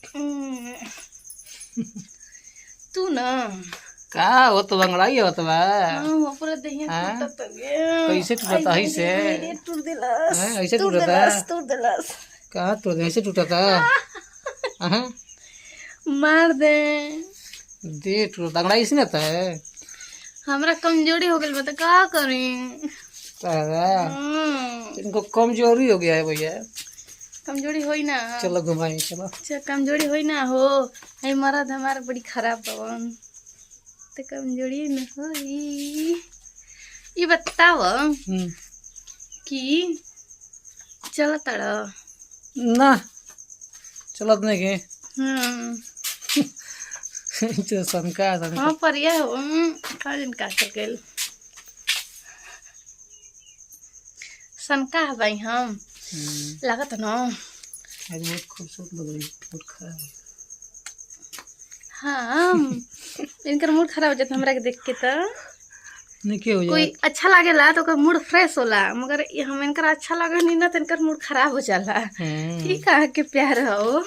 हम्म, तू ना का हो तो बंगड़ाई होत बा। हाँ पूरा दहिया हाँ? टूटत गे। कैसे टूटता है से? टूट दिलस। हाँ, ऐसे टूट टूटता? दिलस टूट दिलस। कहाँ टूट ऐसे टूटता? हाँ? मार दे। दे टूट बंगड़ाई इसने था हमरा कमजोरी हो गई बता का करी। तारा इनको कमजोरी हो गया है भैया। कमजोरी होई ना। चलो घुमाई चलो। अच्छा कमजोरी होई ना हो। है मरद हमारा बड़ी खराब बवन तो कमजोरी न होई। ये बताव कि चल तड़। ना चलत नहीं के हम्म तो शंका हाँ पर यह हो का दिन का गेल शंका है भाई हम लागत न। आज बहुत खूबसूरत लग रही बहुत खराब है। हाँ इनकर मूड खराब हो जाता हमरा के देख के तो। नहीं क्या हो कोई जाए अच्छा लागेला तो ओकर मूड फ्रेश होला मगर हम इनकर अच्छा लगे नहीं ना तो इनकर मूड खराब हो जाला। ठीक है के प्यार हो